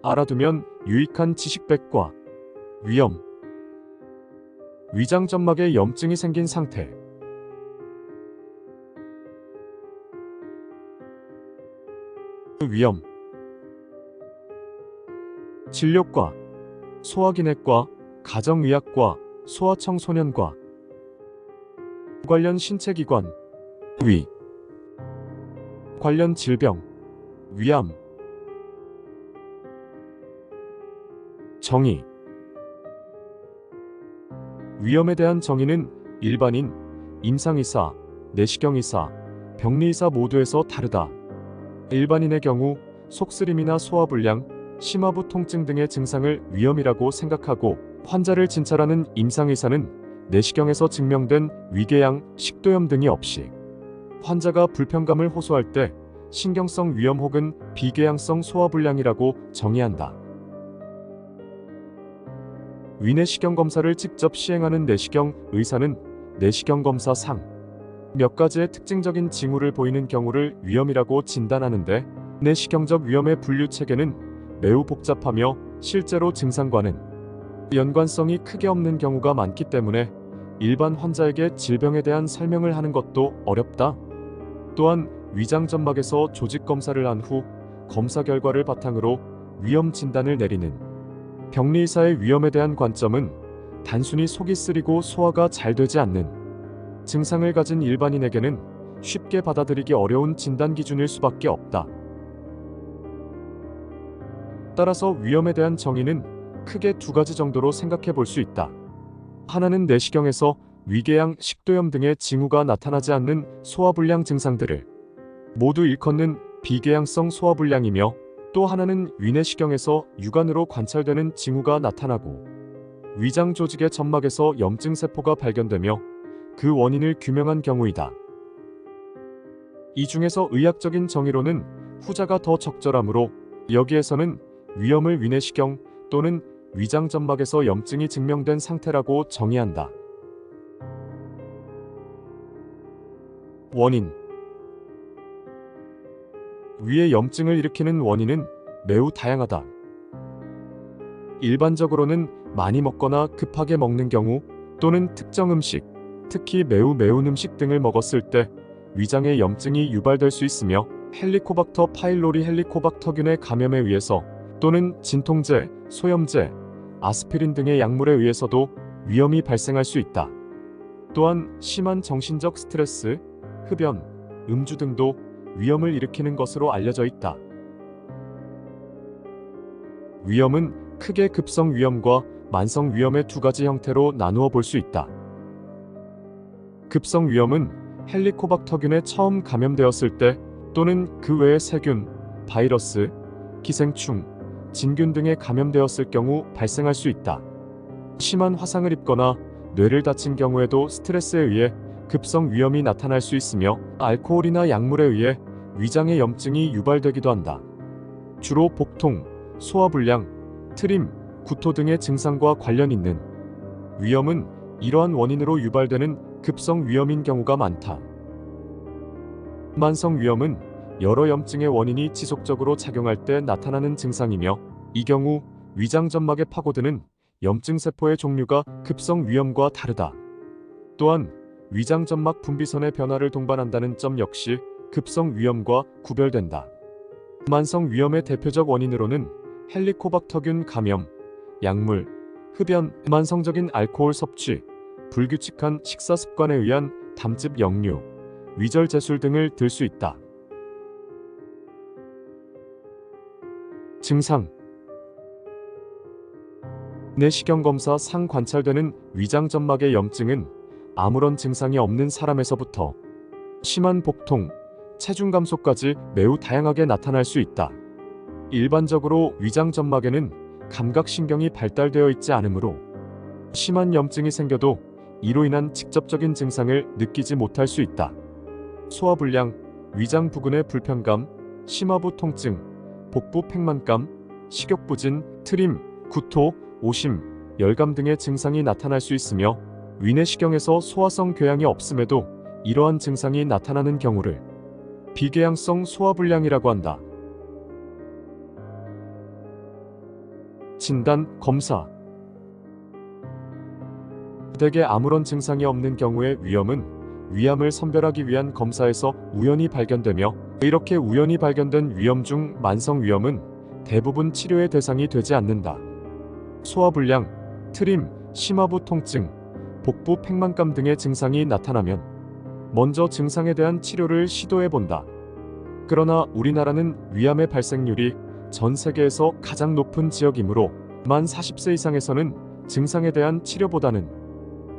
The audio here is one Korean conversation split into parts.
알아두면 유익한 지식백과. 위염. 위장점막에 염증이 생긴 상태. 위염. 진료과. 소화기내과, 가정의학과, 소아청소년과. 관련 신체기관. 위. 관련 질병. 위암. 정의. 위염에 대한 정의는 일반인, 임상의사, 내시경의사, 병리의사 모두에서 다르다. 일반인의 경우 속쓰림이나 소화불량, 심화부 통증 등의 증상을 위염이라고 생각하고, 환자를 진찰하는 임상의사는 내시경에서 증명된 위궤양, 식도염 등이 없이 환자가 불편감을 호소할 때 신경성 위염 혹은 비궤양성 소화불량이라고 정의한다. 위내시경 검사를 직접 시행하는 내시경 의사는 내시경 검사 상 몇 가지의 특징적인 징후를 보이는 경우를 위염이라고 진단하는데, 내시경적 위염의 분류 체계는 매우 복잡하며 실제로 증상과는 연관성이 크게 없는 경우가 많기 때문에 일반 환자에게 질병에 대한 설명을 하는 것도 어렵다. 또한 위장점막에서 조직 검사를 한 후 검사 결과를 바탕으로 위염 진단을 내리는 병리의사의 위염에 대한 관점은 단순히 속이 쓰리고 소화가 잘 되지 않는 증상을 가진 일반인에게는 쉽게 받아들이기 어려운 진단 기준일 수밖에 없다. 따라서 위염에 대한 정의는 크게 두 가지 정도로 생각해 볼 수 있다. 하나는 내시경에서 위궤양, 식도염 등의 징후가 나타나지 않는 소화불량 증상들을 모두 일컫는 비궤양성 소화불량이며, 또 하나는 위내시경에서 육안으로 관찰되는 징후가 나타나고 위장 조직의 점막에서 염증세포가 발견되며 그 원인을 규명한 경우이다. 이 중에서 의학적인 정의로는 후자가 더 적절하므로 여기에서는 위염을 위내시경 또는 위장점막에서 염증이 증명된 상태라고 정의한다. 원인. 위의 염증을 일으키는 원인은 매우 다양하다. 일반적으로는 많이 먹거나 급하게 먹는 경우, 또는 특정 음식, 특히 매우 매운 음식 등을 먹었을 때 위장에 염증이 유발될 수 있으며, 헬리코박터 파일로리 헬리코박터균의 감염에 의해서 또는 진통제, 소염제, 아스피린 등의 약물에 의해서도 위염이 발생할 수 있다. 또한 심한 정신적 스트레스, 흡연, 음주 등도 위염을 일으키는 것으로 알려져 있다. 위염은 크게 급성 위염과 만성 위염의 두 가지 형태로 나누어 볼 수 있다. 급성 위염은 헬리코박터균에 처음 감염되었을 때 또는 그 외의 세균, 바이러스, 기생충, 진균 등에 감염되었을 경우 발생할 수 있다. 심한 화상을 입거나 뇌를 다친 경우에도 스트레스에 의해 급성 위염이 나타날 수 있으며, 알코올이나 약물에 의해 위장의 염증이 유발되기도 한다. 주로 복통, 소화불량, 트림, 구토 등의 증상과 관련 있는 위염은 이러한 원인으로 유발되는 급성 위염인 경우가 많다. 만성 위염은 여러 염증의 원인이 지속적으로 작용할 때 나타나는 증상이며, 이 경우 위장점막에 파고드는 염증세포의 종류가 급성 위염과 다르다. 또한 위장점막 분비선의 변화를 동반한다는 점 역시 급성 위염과 구별된다. 만성 위염의 대표적 원인으로는 헬리코박터균 감염, 약물, 흡연, 만성적인 알코올 섭취, 불규칙한 식사 습관에 의한 담즙 역류, 위절 제술 등을 들 수 있다. 증상. 내시경 검사 상 관찰되는 위장점막의 염증은 아무런 증상이 없는 사람에서부터 심한 복통, 체중 감소까지 매우 다양하게 나타날 수 있다. 일반적으로 위장점막에는 감각신경이 발달되어 있지 않으므로 심한 염증이 생겨도 이로 인한 직접적인 증상을 느끼지 못할 수 있다. 소화불량, 위장 부근의 불편감, 심화부 통증, 복부 팽만감, 식욕부진, 트림, 구토, 오심, 열감 등의 증상이 나타날 수 있으며, 위내시경에서 소화성 궤양이 없음에도 이러한 증상이 나타나는 경우를 비궤양성 소화불량이라고 한다. 진단, 검사. 대개 아무런 증상이 없는 경우의 위염은 위암을 선별하기 위한 검사에서 우연히 발견되며, 이렇게 우연히 발견된 위염 중 만성 위염은 대부분 치료의 대상이 되지 않는다. 소화불량, 트림, 심화부 통증, 복부 팽만감 등의 증상이 나타나면 먼저 증상에 대한 치료를 시도해본다. 그러나 우리나라는 위암의 발생률이 전 세계에서 가장 높은 지역이므로 만 40세 이상에서는 증상에 대한 치료보다는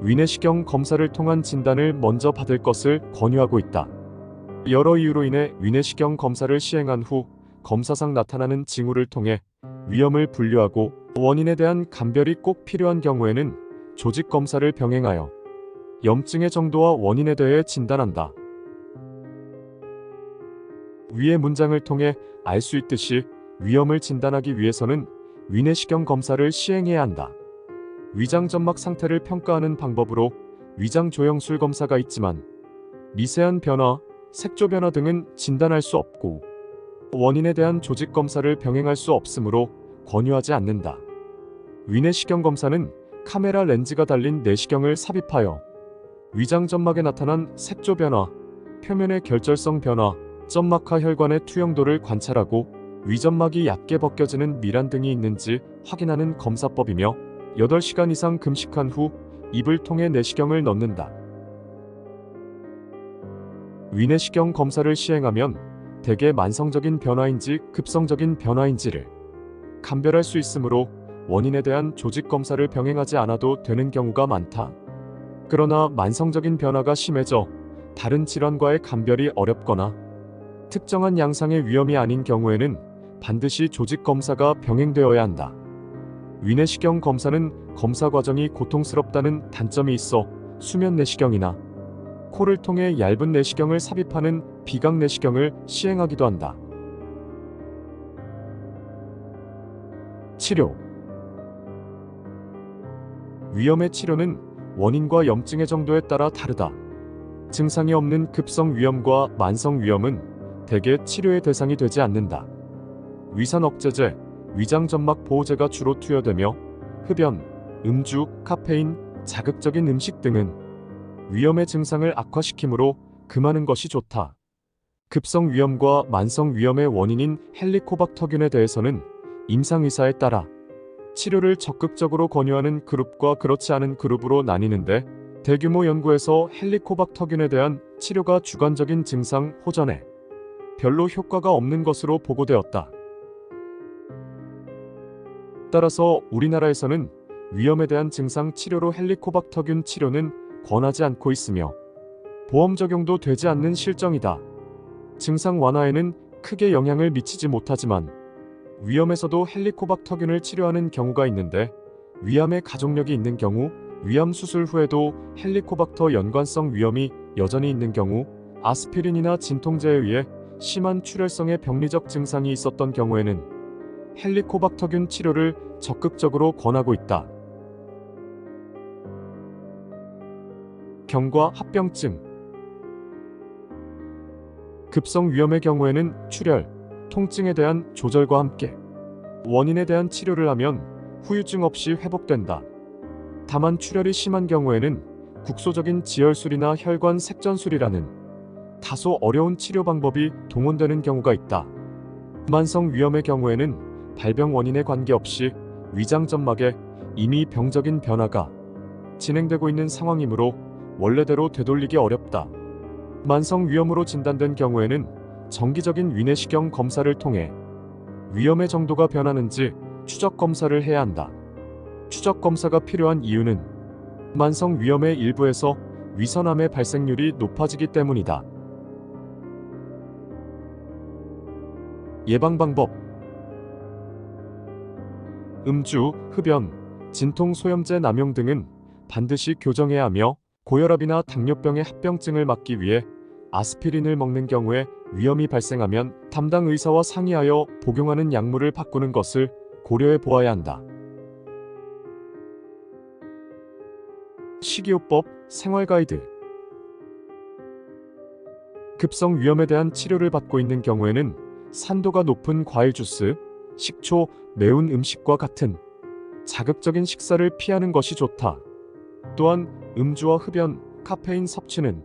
위내시경 검사를 통한 진단을 먼저 받을 것을 권유하고 있다. 여러 이유로 인해 위내시경 검사를 시행한 후 검사상 나타나는 징후를 통해 위험을 분류하고 원인에 대한 감별이 꼭 필요한 경우에는 조직 검사를 병행하여 염증의 정도와 원인에 대해 진단한다. 위의 문장을 통해 알 수 있듯이 위염을 진단하기 위해서는 위내시경 검사를 시행해야 한다. 위장 점막 상태를 평가하는 방법으로 위장 조형술 검사가 있지만 미세한 변화, 색조 변화 등은 진단할 수 없고 원인에 대한 조직 검사를 병행할 수 없으므로 권유하지 않는다. 위내시경 검사는 카메라 렌즈가 달린 내시경을 삽입하여 위장 점막에 나타난 색조 변화, 표면의 결절성 변화, 점막하 혈관의 투영도를 관찰하고 위점막이 얕게 벗겨지는 미란 등이 있는지 확인하는 검사법이며 8시간 이상 금식한 후 입을 통해 내시경을 넣는다. 위내시경 검사를 시행하면 대개 만성적인 변화인지 급성적인 변화인지를 감별할 수 있으므로 원인에 대한 조직 검사를 병행하지 않아도 되는 경우가 많다. 그러나 만성적인 변화가 심해져 다른 질환과의 감별이 어렵거나 특정한 양상의 위험이 아닌 경우에는 반드시 조직 검사가 병행되어야 한다. 위내시경 검사는 검사 과정이 고통스럽다는 단점이 있어 수면 내시경이나 코를 통해 얇은 내시경을 삽입하는 비강 내시경을 시행하기도 한다. 치료. 위염의 치료는 원인과 염증의 정도에 따라 다르다. 증상이 없는 급성 위염과 만성 위염은 대개 치료의 대상이 되지 않는다. 위산 억제제, 위장 점막 보호제가 주로 투여되며 흡연, 음주, 카페인, 자극적인 음식 등은 위염의 증상을 악화시키므로 금하는 것이 좋다. 급성 위염과 만성 위염의 원인인 헬리코박터균에 대해서는 임상의사에 따라 치료를 적극적으로 권유하는 그룹과 그렇지 않은 그룹으로 나뉘는데, 대규모 연구에서 헬리코박터균에 대한 치료가 주관적인 증상 호전에 별로 효과가 없는 것으로 보고되었다. 따라서 우리나라에서는 위염에 대한 증상 치료로 헬리코박터균 치료는 권하지 않고 있으며 보험 적용도 되지 않는 실정이다. 증상 완화에는 크게 영향을 미치지 못하지만 위암에서도 헬리코박터균을 치료하는 경우가 있는데, 위암의 가족력이 있는 경우, 위암 수술 후에도 헬리코박터 연관성 위염이 여전히 있는 경우, 아스피린이나 진통제에 의해 심한 출혈성의 병리적 증상이 있었던 경우에는 헬리코박터균 치료를 적극적으로 권하고 있다. 경과 합병증. 급성 위염의 경우에는 출혈, 통증에 대한 조절과 함께 원인에 대한 치료를 하면 후유증 없이 회복된다. 다만 출혈이 심한 경우에는 국소적인 지혈술이나 혈관 색전술이라는 다소 어려운 치료 방법이 동원되는 경우가 있다. 만성 위염의 경우에는 발병 원인에 관계없이 위장 점막에 이미 병적인 변화가 진행되고 있는 상황이므로 원래대로 되돌리기 어렵다. 만성 위염으로 진단된 경우에는 정기적인 위내시경 검사를 통해 위염의 정도가 변하는지 추적 검사를 해야 한다. 추적 검사가 필요한 이유는 만성 위염의 일부에서 위선암의 발생률이 높아지기 때문이다. 예방 방법. 음주, 흡연, 진통소염제 남용 등은 반드시 교정해야 하며, 고혈압이나 당뇨병의 합병증을 막기 위해 아스피린을 먹는 경우에 위험이 발생하면 담당 의사와 상의하여 복용하는 약물을 바꾸는 것을 고려해 보아야 한다. 식이요법, 생활가이드. 급성 위염에 대한 치료를 받고 있는 경우에는 산도가 높은 과일 주스, 식초, 매운 음식과 같은 자극적인 식사를 피하는 것이 좋다. 또한 음주와 흡연, 카페인 섭취는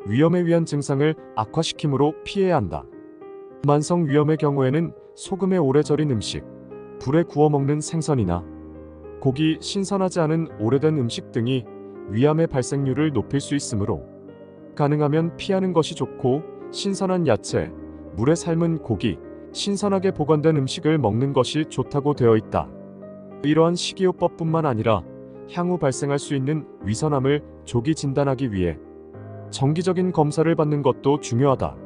위염에 의한 증상을 악화시키므로 피해야 한다. 만성 위염의 경우에는 소금에 오래 절인 음식, 불에 구워 먹는 생선이나 고기, 신선하지 않은 오래된 음식 등이 위암의 발생률을 높일 수 있으므로 가능하면 피하는 것이 좋고, 신선한 야채, 물에 삶은 고기, 신선하게 보관된 음식을 먹는 것이 좋다고 되어 있다. 이러한 식이요법뿐만 아니라 향후 발생할 수 있는 위선암을 조기 진단하기 위해 정기적인 검사를 받는 것도 중요하다.